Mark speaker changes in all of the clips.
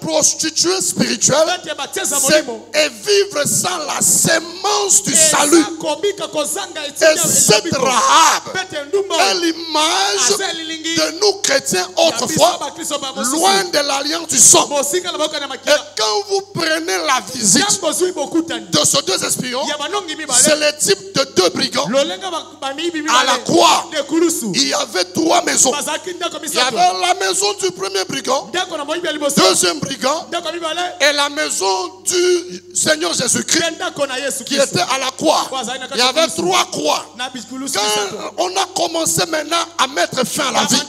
Speaker 1: prostituée spirituelle, c'est et vivre sans la sémence du salut. Et cette Rahab est l'image de nous chrétiens autrefois, loin de l'alliance du sang. Et quand vous prenez la visite de ces deux espions, c'est le type de deux brigands. À la croix, il y avait trois maisons. Il y avait la maison du premier brigand, deuxième brigand, et la maison du Seigneur Jésus-Christ qui était à la croix. Il y avait trois croix. Quand on a commencé maintenant à mettre fin à la vie,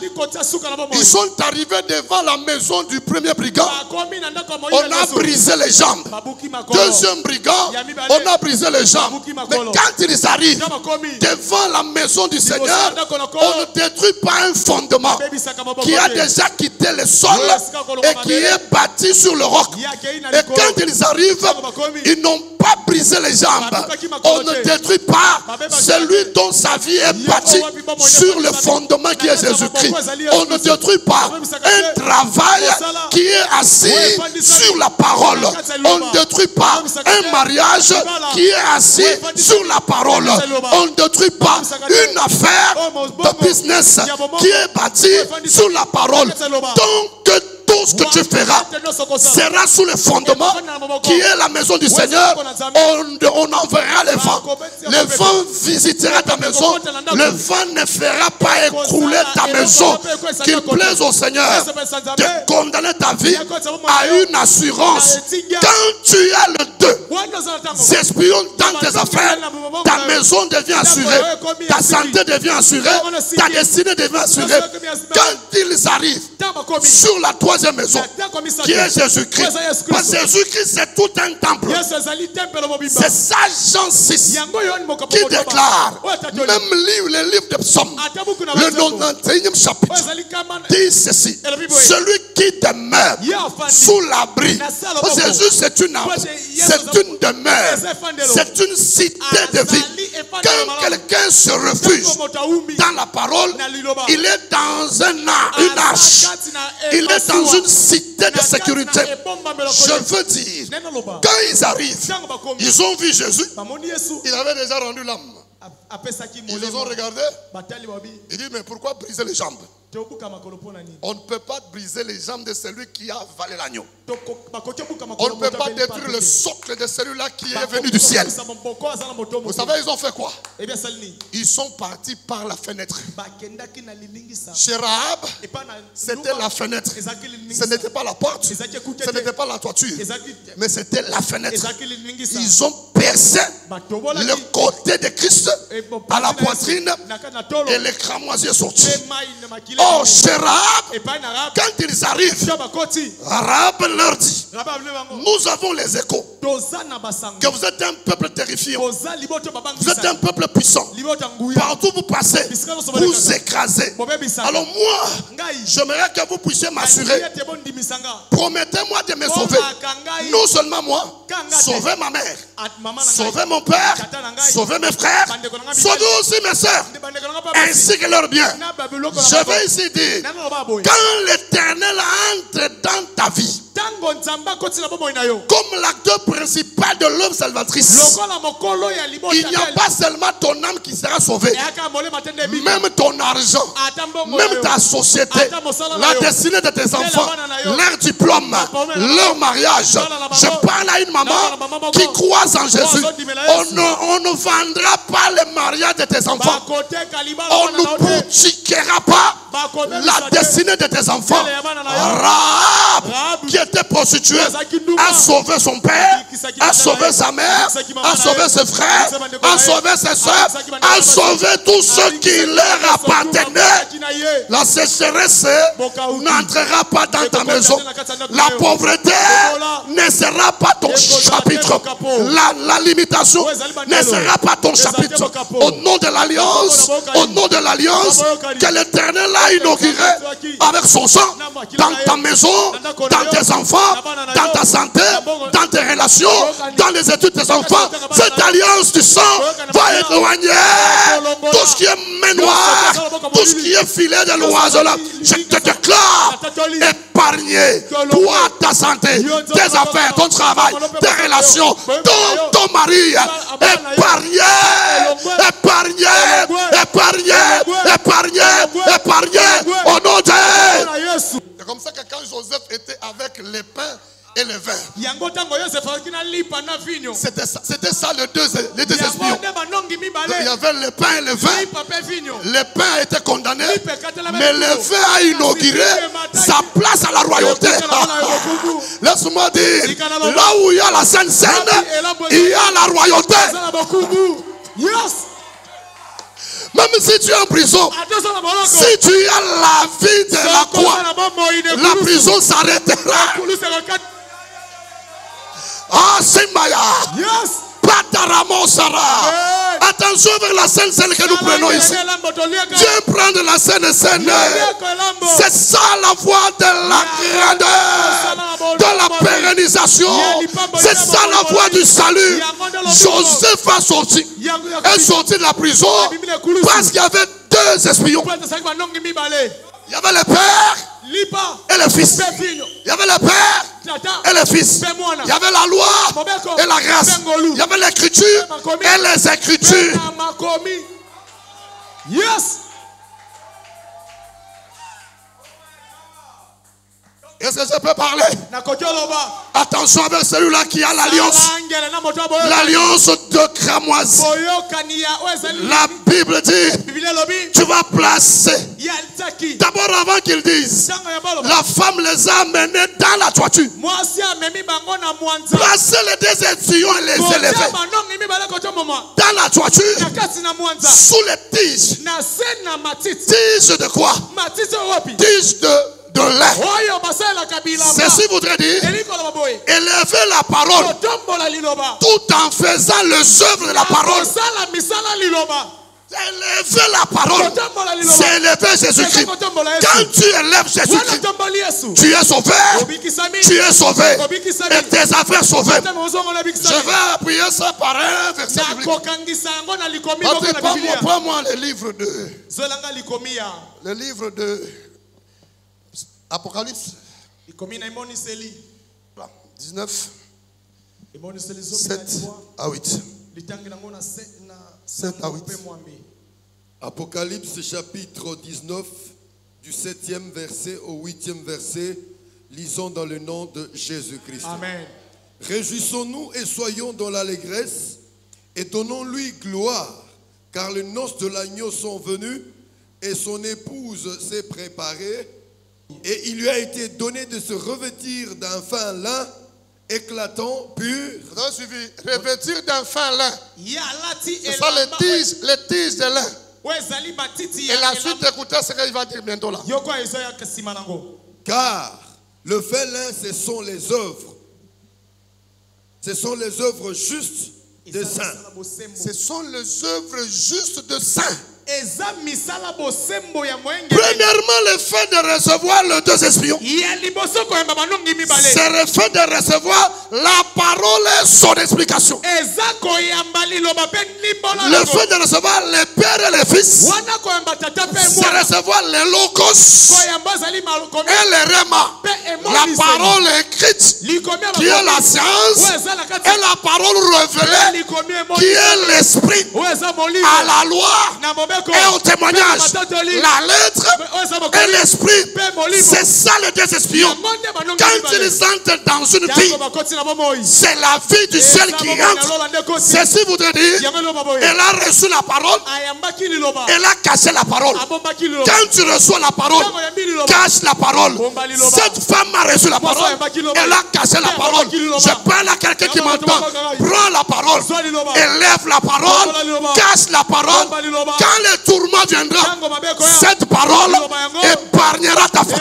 Speaker 1: ils sont arrivés devant la maison du premier brigand. On a brisé les jambes. Deuxième brigand, on a brisé les jambes. Mais quand ils arrivent devant la maison du Seigneur, on ne détruit pas un fondement qui a déjà quitté le sol et qui est bâti sur le roc. Et quand ils arrivent, ils n'ont pas brisé les jambes. On ne détruit pas celui dont sa vie est bâtie sur le fondement qui est Jésus-Christ. On ne détruit pas un travail qui est assis sur la parole. On ne détruit pas un mariage qui est assis sur la parole. On ne détruit pas une affaire de business qui est bâtie sur la parole. Donc tout ce que tu feras sera sous le fondement qui est la maison du Seigneur. On enverra le vent. Le vent visitera ta maison. Le vent ne fera pas écrouler ta maison. Qu'il plaise au Seigneur de condamner ta vie à une assurance. Quand tu as le deux espions dans tes affaires, ta maison devient assurée, ta santé devient assurée, ta destinée devient assurée. Quand ils arrivent sur la troisième maison, qui est Jésus-Christ, parce que Jésus-Christ c'est tout un temple. C'est ça Jean 6 qui déclare, même le livre de Psaumes, le 91e chapitre, dit ceci: celui qui demeure sous l'abri. Jésus c'est une demeure, c'est une cité de vie. Quand quelqu'un se refuge dans la parole, il est dans une arche, il est dans une cité de sécurité. Je veux dire, quand ils arrivent, ils ont vu Jésus, il avait déjà rendu l'âme. Ils les ont regardés. Ils disent, mais pourquoi briser les jambes? On ne peut pas briser les jambes de celui qui a avalé l'agneau. On ne peut pas détruire le socle de celui-là qui est venu du ciel. Vous savez, ils ont fait quoi? Ils sont partis par la fenêtre. Chez Rahab, c'était la fenêtre. Ce n'était pas la porte, ce n'était pas la toiture, mais c'était la fenêtre. Ils ont percé le côté de Christ à la poitrine et le cramoisi est sorti. Oh, chez Rahab, quand ils arrivent, Rahab leur dit, nous avons les échos que vous êtes un peuple terrifiant, vous êtes un peuple puissant, partout vous passez, vous écrasez. Alors moi, j'aimerais que vous puissiez m'assurer, promettez-moi de me sauver, non seulement moi, sauvez ma mère, sauvez mon père, sauvez mes frères, sauvez aussi mes soeurs, ainsi que leurs biens. Je vais ici dire, quand l'Éternel entre dans ta vie, comme l'acteur principal de l'homme salvatrice, il n'y a pas seulement ton âme qui sera sauvée, même ton argent, même ta société, la destinée de tes enfants, leur diplôme, leur mariage. Je parle à une maman qui croit en Jésus. On ne vendra pas le mariage de tes enfants. On ne boutiquera pas la destinée de tes enfants. Rahab, qui était prostituée, a sauvé son père, a sauvé sa mère, a sauvé ses frères, a sauvé ses soeurs, a sauvé tous ceux qui leur appartenaient. La sécheresse n'entrera pas dans ta maison. La pauvreté ne sera pas ton chapitre. La limitation ne sera pas ton chapitre. Au nom de l'alliance, que l'Éternel a inauguré avec son sang, dans ta maison, dans tes enfants, dans ta santé, dans tes relations, dans les études de tes enfants, cette alliance du sang va éloigner tout ce qui est main noire, Tout ce qui est filet de l'oiseau là, je te déclare épargné. Toi, ta santé, tes affaires, ton travail, tes relations, ton mari, épargné, épargné, épargné, épargné, épargné, au nom de Jésus. C'est comme ça que quand Joseph était avec les pains et le vin, c'était ça les deux espions. Il y avait le pain et le vin. Le pain était condamné, mais le vin a inauguré sa place à la royauté. Laisse-moi dire, là où il y a la Sainte Seine, il y a la royauté. Même si tu es en prison, si tu as la vie de la croix, la prison s'arrêtera. Ah, Simaya. Pataramo Sarah. Attention vers la Sainte Seine que nous prenons ici. Dieu prend de la Sainte Seine. C'est ça la voie de la grandeur, de la pérennisation. C'est ça la voie du salut. Joseph est sorti de la prison parce qu'il y avait deux espions. Il y avait le père et le fils. Il y avait le père et le fils. Il y avait la loi et la grâce. Il y avait l'écriture et les écritures. Yes. Est-ce que je peux parler? Attention avec celui-là qui a l'alliance. L'alliance de cramoisi. La Bible dit, tu vas placer. D'abord avant qu'ils disent, la femme les a amenés dans la toiture. Placer les deux espions et les élever dans la toiture, sous les tiges. Tiges de quoi? Tiges de lait. Ceci voudrait dire élever la parole tout en faisant les œuvres de la parole. Élever la parole, c'est élever Jésus-Christ. Quand tu élèves Jésus-Christ, tu es sauvé. Tu es sauvé. Et tes affaires sauvées. Je vais appuyer ça par un verset biblique. Prends-moi le livre de... Le livre de... Apocalypse 19 7 à 8. 7 à 8.
Speaker 2: Apocalypse chapitre 19 du 7e verset au 8e verset. Lisons dans le nom de Jésus-Christ.
Speaker 1: Amen.
Speaker 2: Réjouissons-nous et soyons dans l'allégresse et donnons-lui gloire, car les noces de l'agneau sont venues et son épouse s'est préparée. Et il lui a été donné de se revêtir d'un fin lin éclatant, pur.
Speaker 1: Vous avez suivi? Revêtir d'un fin lin. C'est ça les tiges de lin. Et la suite, écoutez ce qu'il va dire bientôt là.
Speaker 2: Car le fin lin, ce sont les œuvres. Ce sont les œuvres justes des saints.
Speaker 1: Ce sont les œuvres justes de saints.
Speaker 2: Premièrement, le fait de recevoir les deux espions, c'est le fait de recevoir la parole et son explication. Le fait de recevoir les pères et les fils, c'est recevoir les logos et les rémas. La parole écrite qui est la science et la parole révélée qui est l'esprit à la loi et au témoignage. La lettre et l'esprit, c'est ça les deux espions. Quand ils entrent dans une vie, c'est la vie du ciel qui entre. Ceci voudrait dire, elle a reçu la parole, elle a caché la parole. Quand tu reçois la parole, cache la parole. Cette femme a reçu la parole, elle a caché la parole. Je parle à quelqu'un qui m'entend. Prends la parole, élève la parole, cache la parole. Quand le tourment viendra, cette parole épargnera ta femme.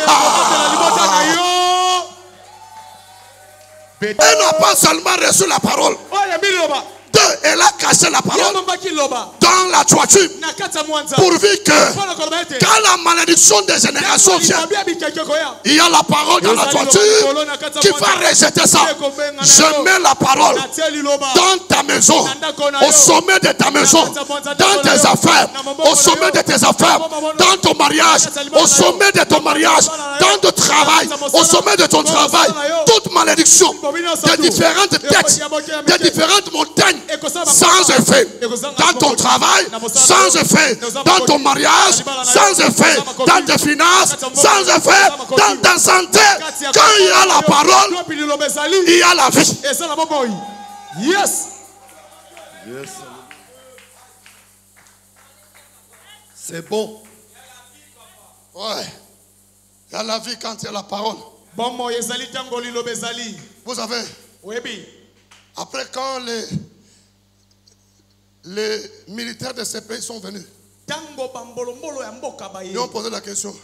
Speaker 2: Elle n'a pas seulement reçu la parole. 2, elle a caché la parole dans la toiture. Pourvu que quand la malédiction des générations vient, il y a la parole dans la toiture qui va rejeter ça. Je mets la parole dans ta maison, au sommet de ta maison, dans tes affaires, au sommet de tes affaires, dans ton mariage, au sommet de ton mariage, dans ton travail, au sommet de ton travail. Toute malédiction de différentes têtes, de différentes montagnes, sans effet. Dans ton travail, sans effet. Dans ton mariage, sans effet. Dans tes finances, sans effet. Dans ta santé, quand il y a la parole, il y a la vie.
Speaker 1: Yes.
Speaker 2: Yes. C'est bon. Ouais. Il y a la vie quand il y a la parole. Vous savez, après quand les militaires de ces pays sont venus, ils ont posé la question.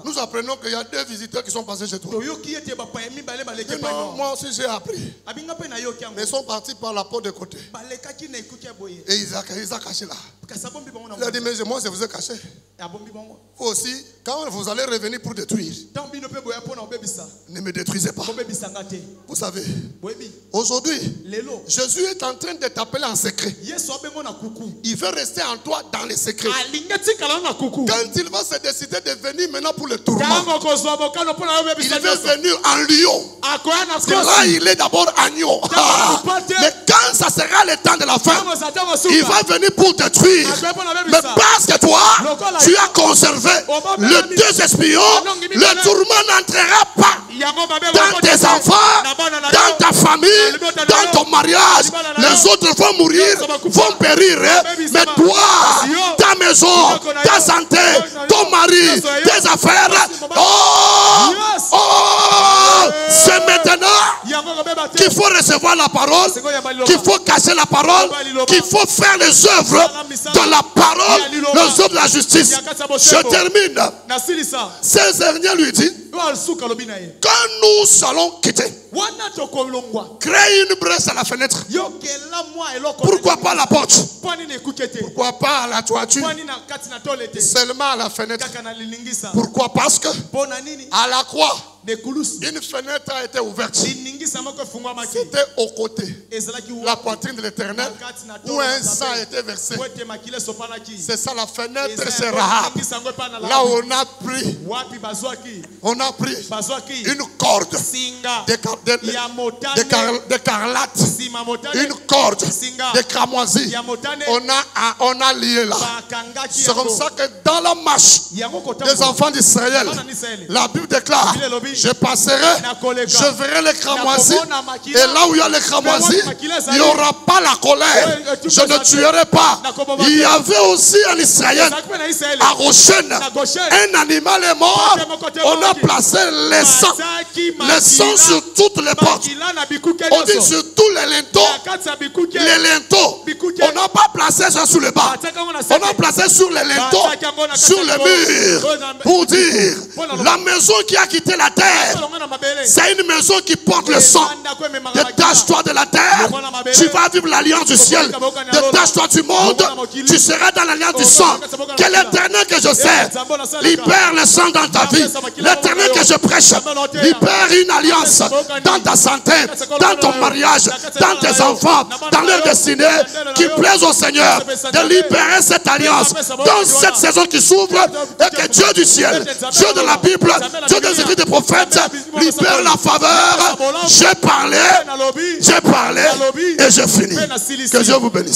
Speaker 2: Nous apprenons qu'il y a 2 visiteurs qui sont passés chez toi. Non, moi aussi j'ai appris. Mais ils sont partis par la porte de côté. Et ils ont caché là. Il a dit, mais moi je vous ai caché. Vous aussi, quand vous allez revenir pour détruire, ne me détruisez pas. Vous savez, aujourd'hui, Jésus est en train de t'appeler en secret. Il veut rester en toi dans les secrets. Quand il va se décider de venir maintenant pour le tourment, il veut venir en lion. Là, il est d'abord agneau. Mais quand ça sera le temps de la fin, il va venir pour détruire. Mais parce que toi, tu as conservé le 2 espions, le tourment n'entrera pas dans tes enfants, dans ta famille, dans ton mariage. Les autres vont mourir, vont périr. Mais toi, ta maison, ta santé, ton mari, tes affaires, c'est maintenant qu'il faut recevoir la parole, qu'il faut cacher la parole, qu'il faut faire les œuvres de la parole, les œuvres de la justice. Je termine. Ces derniers lui dit, quand nous allons quitter, créer une brèche à la fenêtre. Pourquoi pas la porte? Pourquoi pas à la toiture? Seulement à la fenêtre. Pourquoi? Parce que à la croix, une fenêtre a été ouverte. C'était au côté, la poitrine de l'Éternel, où un sang a été versé. C'est ça la fenêtre, c'est Rahab. Là où on a pris une corde d'écarlate, une corde de cramoisi. On a lié là. C'est comme ça que dans la marche des enfants d'Israël, la Bible déclare, je passerai, je verrai les cramoisis, et là où il y a les cramoisis, il n'y aura pas la colère. Je ne tuerai pas. Il y avait aussi en Israël, à Goshen, un animal est mort. On a placé les sangs sur toutes les portes. On dit sur tous les linteaux. Les linteaux. On n'a pas placé ça sous le bas. On a placé sur les linteaux, sur le mur, pour dire, la maison qui a quitté la terre, c'est une maison qui porte le sang. Détache-toi de la terre, tu vas vivre l'alliance du ciel. Détache-toi du monde, tu seras dans l'alliance du sang. Que l'Éternel que je sers libère le sang dans ta vie. L'Éternel que je prêche libère une alliance dans ta santé, dans ton mariage, dans tes enfants, dans leur destinée, qui plaise au Seigneur de libérer cette alliance dans cette saison qui s'ouvre, et que Dieu du ciel, Dieu de la Bible, Dieu des écrits des prophètes, libère la faveur. J'ai parlé et je finis. Que Dieu vous bénisse.